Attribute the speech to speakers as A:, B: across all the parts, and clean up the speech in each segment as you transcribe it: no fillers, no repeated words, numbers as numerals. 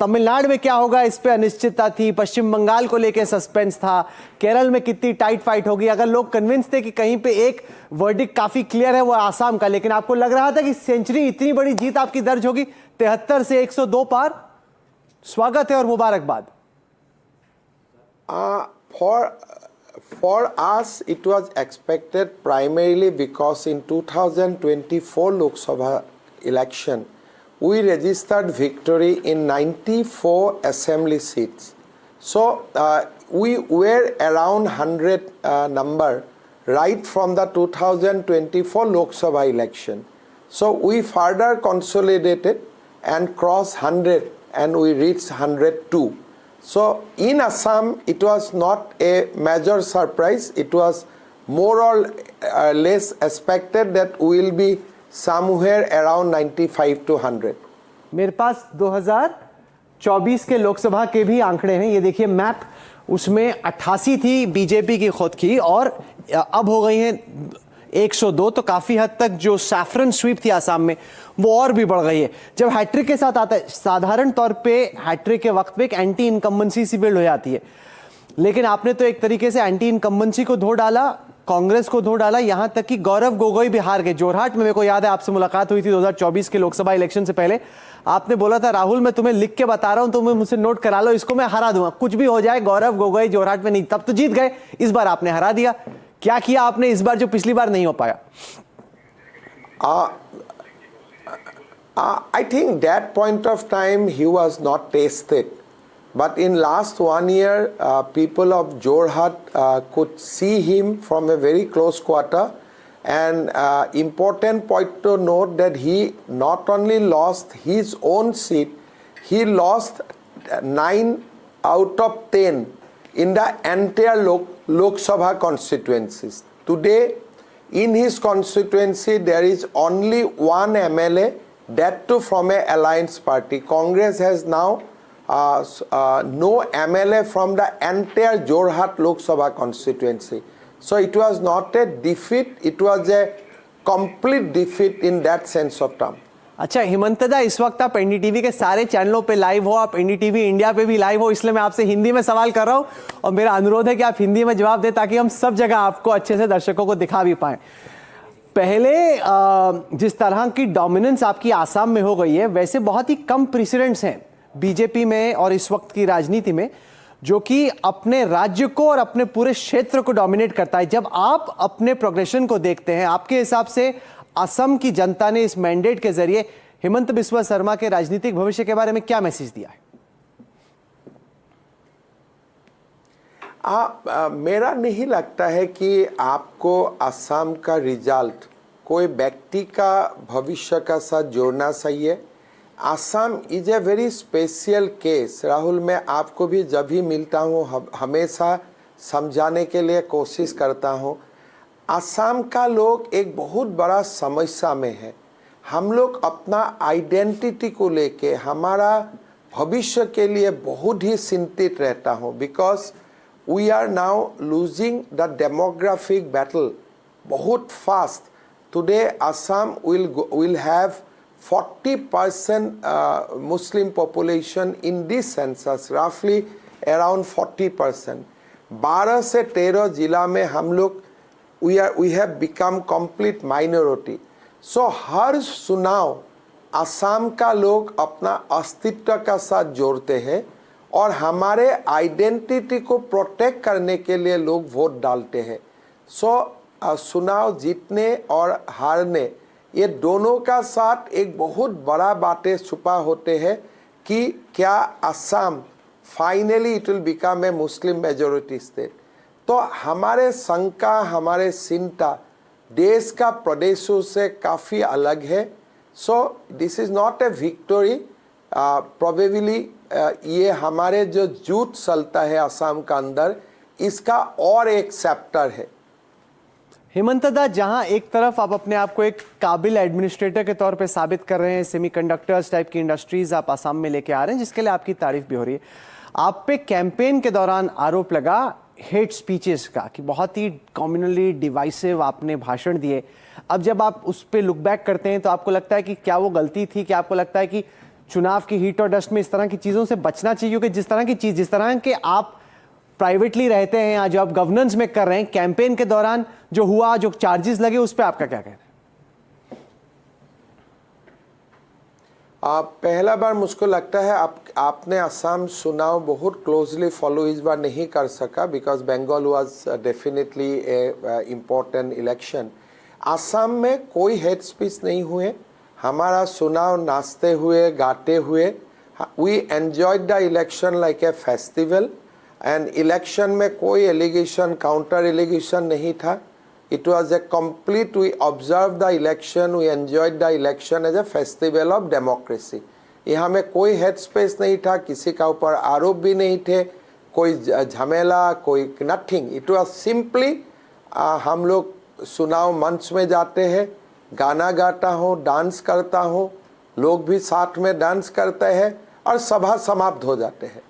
A: तमिलनाडु में क्या होगा इस पे अनिश्चितता थी, पश्चिम बंगाल को लेकर सस्पेंस था, केरल में कितनी टाइट फाइट होगी। अगर लोग कन्विंस थे कि कहीं पे एक वर्डिक्ट काफी क्लियर है वो आसाम का, लेकिन आपको लग रहा था कि सेंचुरी, इतनी बड़ी जीत आपकी दर्ज होगी 73 से 102 पार। स्वागत है और मुबारकबाद।
B: For us, it was expected primarily because in 2024 Lok Sabha election, we registered victory in 94 assembly seats. So we were around 100 number right from the 2024 Lok Sabha election. So we further consolidated and crossed 100 and we reached 102. So in Assam, it was not a major surprise. It was more or less expected that we will be somewhere around 95 to 100.
A: मेरे पास 2024 के लोकसभा के भी आंकड़े हैं, ये देखिए map. उसमें 88 थी बीजेपी की खुद की और अब हो गई हैं 102। तो काफी हद तक जो सैफरन स्वीप थी आसाम में वो और भी बढ़ गई है। जब हैट्रिक के साथ आता है, साधारण तौर पे हैट्रिक के वक्त पे एक एंटी इनकम्बेंसी सी बिल्ड हो जाती है, लेकिन आपने तो एक तरीके से एंटी इनकम्बेंसी को धो डाला, कांग्रेस को धो डाला, यहां तक कि गौरव गोगोई भी हार गए। जोरहाट में मेरे को याद है आपसे मुलाकात हुई थी 2024 के लोकसभा इलेक्शन से पहले। आपने बोला था राहुल मैं तुम्हें लिख के बता रहा हूं, तुम्हें मुझसे नोट करा लो, इसको मैं हरा दूंगा, कुछ भी हो जाए। गौरव गोगोई जोरहाट में नहीं, तब तो जीत गए, इस बार आपने हरा दिया। क्या किया आपने इस बार जो पिछली बार नहीं हो पाया?
B: I think that point of time he was not tested, but in last 1 year, people of Jorhat could see him from a very close quarter. And important point to note that he not only lost his own seat, he lost 9 out of 10 in the entire Lok Sabha constituencies. Today, in his constituency, there is only one MLA, that too from a alliance party. Congress has now no MLA from the entire Jorhat Lok Sabha constituency. So it was not a defeat, it was a complete defeat in that sense of term.
A: अच्छा हिमंतदा, इस वक्त आप NDTV के सारे चैनलों पे live हो, आप एनडीटीवी इंडिया पे भी लाइव हो, इसलिए मैं आपसे हिंदी में सवाल कर रहा हूं और मेरा अनुरोध है कि आप हिंदी में जवाब दें ताकि हम सब जगह आपको अच्छे से दर्शकों को दिखा भी पाएं। पहले जिस तरह की डोमिनेंस आपकी आसाम में हो गई है, वैसे बहुत ही कम प्रेसिडेंट्स हैं बीजेपी में और इस वक्त की राजनीति में जो कि अपने राज्य को और अपने पूरे क्षेत्र को डोमिनेट करता है। जब आप अपने प्रोग्रेशन को देखते हैं, आपके हिसाब से असम की जनता ने इस मैंडेट के जरिए हेमंत बिस्वा शर्मा के राजनीतिक भविष्य के बारे में क्या मैसेज दिया है?
B: मेरा नहीं लगता है कि आपको असम का रिजल्ट कोई व्यक्ति का भविष्य का साथ जोड़ना चाहिए। Assam is a very special case. Rahul, मैं आपको भी जब भी मिलता हूँ हमेशा समझाने के लिए कोशिश करता हूँ, असम का लोग एक बहुत बड़ा समस्या में है। हम लोग अपना आइडेंटिटी को लेके, हमारा भविष्य के लिए बहुत ही चिंतित रहता हूँ, because we are now losing the demographic battle बहुत fast. Today Assam will have 40% Muslim population in this census, roughly around 40%. 12 से 13 जिला में हम लोग we have become complete minority. So हर चुनाव असम का लोग अपना अस्तित्व का साथ जोड़ते हैं और हमारे आइडेंटिटी को प्रोटेक्ट करने के लिए लोग वोट डालते हैं। सो चुनाव जीतने और हारने, ये दोनों का साथ एक बहुत बड़ा बातें छुपा होते हैं कि क्या Assam finally it will become a Muslim majority state. तो हमारे शंका, हमारे चिंता देश का प्रदेशों से काफ़ी अलग है। So this is not a victory, probably ये हमारे जो जूट चलता है असम का अंदर, इसका और एक चैप्टर है।
A: हेमंतदा, जहां एक तरफ आप अपने आप को एक काबिल एडमिनिस्ट्रेटर के तौर पे साबित कर रहे हैं, सेमीकंडक्टर्स टाइप की इंडस्ट्रीज आप असम में लेके आ रहे हैं जिसके लिए आपकी तारीफ भी हो रही है, आप पे कैंपेन के दौरान आरोप लगा हेट स्पीचेस का कि बहुत ही कम्युनली डिवाइसिव आपने भाषण दिए। अब जब आप उस पर लुक बैक करते हैं तो आपको लगता है कि क्या वो गलती थी? क्या आपको लगता है कि चुनाव की हीट और डस्ट में इस तरह की चीज़ों से बचना चाहिए, क्योंकि जिस तरह के आप प्राइवेटली रहते हैं या जो आप गवर्नेंस में कर रहे हैं, कैंपेन के दौरान जो हुआ, जो चार्जेस लगे, उस पर आपका क्या कहना है?
B: पहला बार मुझको लगता है आपने असम चुनाव बहुत क्लोजली फॉलो इस बार नहीं कर सका, because Bengal was definitely a important election. Assam में कोई हेड स्पीच नहीं हुए, हमारा चुनाव नाचते हुए गाते हुए। We enjoyed the election like a festival, and election में कोई एलिगेशन, काउंटर एलिगेशन नहीं था। It was a complete, we observed the election, we enjoyed the election as a festival of democracy. यहाँ में कोई हेड स्पेस नहीं था, किसी का ऊपर आरोप भी नहीं थे, कोई झमेला, कोई नथिंग। इट वॉज सिंपली हम लोग चुनाव मंच में जाते हैं, गाना गाता हूँ, डांस करता हूँ, लोग भी साथ में डांस करते हैं और सभा समाप्त हो जाते हैं।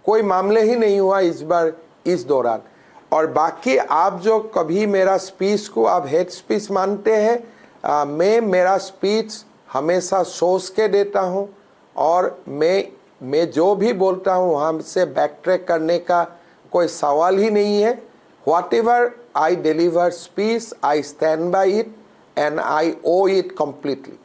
B: कोई मामले ही नहीं हुआ इस बार इस दौरान। और बाकी आप जो कभी मेरा स्पीच को आप हेड स्पीच मानते हैं, मैं मेरा स्पीच हमेशा सोच के देता हूँ, और मैं जो भी बोलता हूँ वहाँ से बैक ट्रैक करने का कोई सवाल ही नहीं है। Whatever I deliver speech, I stand by it and I owe it completely.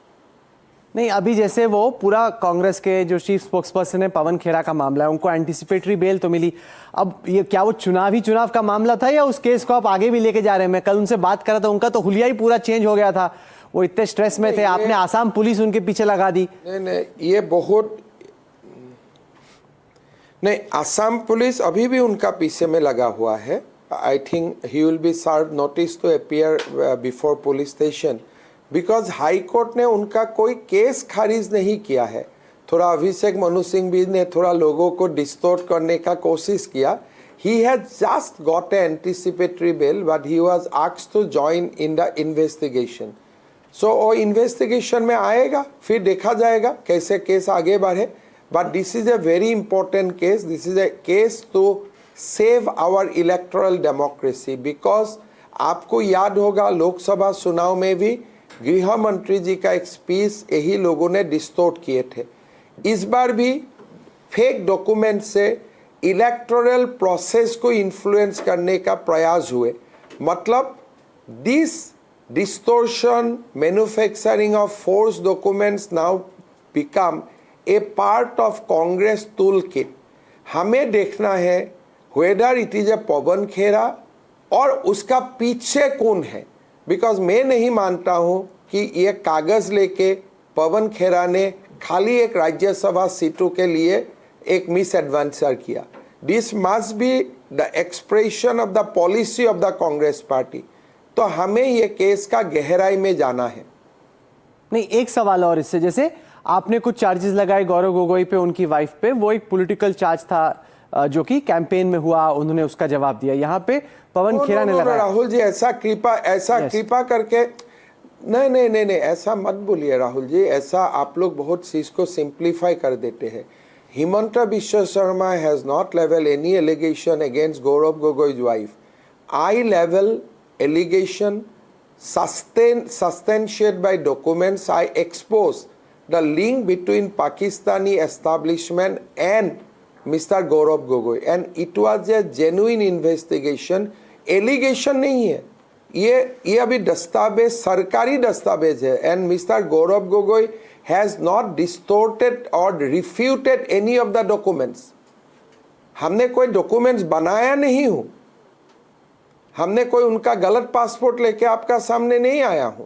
A: नहीं, अभी जैसे वो पूरा कांग्रेस के जो चीफ स्पोक्सपर्सन है पवन खेड़ा का मामला है, उनको एंटिसिपेटरी बेल तो मिली। अब ये क्या वो चुनाव का मामला था या उस केस को आप आगे भी लेके जा रहे हैं? मैं कल उनसे बात कर रहा था, उनका तो हुलिया ही पूरा चेंज हो गया था, वो इतने स्ट्रेस में थे, आपने आसाम पुलिस उनके पीछे लगा दी।
B: नहीं, ये बहुत नहीं, आसाम पुलिस अभी भी उनका पीछे में लगा हुआ है। I think he will be serve notice to appear before police station, because high court ने उनका कोई केस खारिज नहीं किया है। थोड़ा अभिषेक मनु सिंह भी ने थोड़ा लोगों को डिस्टोर्ट करने का कोशिश किया। He has just got a anticipatory bail, but he was asked to join in the investigation. So वो इन्वेस्टिगेशन में आएगा, फिर देखा जाएगा कैसे केस आगे बढ़े। But this is a very important case, this is a case to save our electoral democracy. Because आपको याद होगा लोकसभा चुनाव में भी गृह मंत्री जी का एक स्पीच यही लोगों ने डिस्टोर्ट किए थे। इस बार भी फेक डॉक्यूमेंट से इलेक्टोरल प्रोसेस को इन्फ्लुएंस करने का प्रयास हुए। मतलब this distortion, manufacturing of force documents now become a part of Congress tool kit. हमें देखना है whether it is a Pawan Khera और उसका पीछे कौन है। बिकॉज मैं नहीं मानता हूँ कि ये कागज लेके पवन खेड़ा ने खाली एक राज्यसभा सीटों के लिए एक मिस एडवेंचर किया। This must be the expression of the policy of the Congress party. तो हमें ये केस का गहराई में जाना है।
A: नहीं, एक सवाल और इससे, जैसे आपने कुछ चार्जेस लगाए गौरव गोगोई पे, उनकी वाइफ पे, वो एक पॉलिटिकल चार्ज था जो कि कैंपेन में हुआ, उन्होंने उसका जवाब दिया। यहाँ पे पवन खेड़ा ने लगाया।
B: राहुल जी ऐसा कृपा करके नहीं, ऐसा मत बोलिए राहुल जी। ऐसा आप लोग बहुत चीज को सिंप्लीफाई कर देते हैं। Himanta Biswa Sarma has not level any allegation against Gaurav गोगोई's wife. I level allegation substantiated by documents. I expose the link between Pakistani establishment and Mr. Gaurav Gogoi, and it was a genuine investigation. Allegation नहीं है ये अभी दस्तावेज, सरकारी दस्तावेज है। And mister Gaurav Gogoi has not distorted और refuted any of the documents. हमने कोई डॉक्यूमेंट्स बनाया नहीं हूं, हमने कोई उनका गलत पासपोर्ट लेके आपका सामने नहीं आया हूं।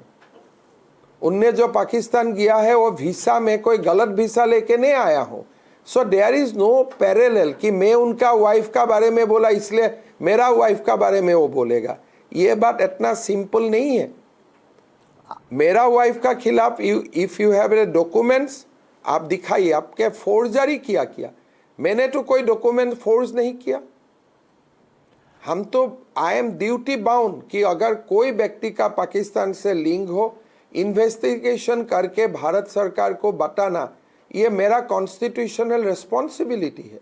B: उनने जो पाकिस्तान गया है वो वीसा में कोई गलत वीसा लेके नहीं आया हूं। So there is no parallel कि मैं उनका वाइफ का बारे में बोला इसलिए मेरा वाइफ का बारे में वो बोलेगा। ये बात इतना सिंपल नहीं है। मेरा वाइफ का खिलाफ इफ यू हैव डॉक्यूमेंट्स आप दिखाइए, आपके फोर्जरी किया। मैंने तो कोई डॉक्यूमेंट फोर्ज नहीं किया। हम तो आई एम ड्यूटी बाउंड कि अगर कोई व्यक्ति का पाकिस्तान से लिंक हो, इन्वेस्टिगेशन करके भारत सरकार को बताना, ये मेरा कॉन्स्टिट्यूशनल रिस्पॉन्सिबिलिटी है।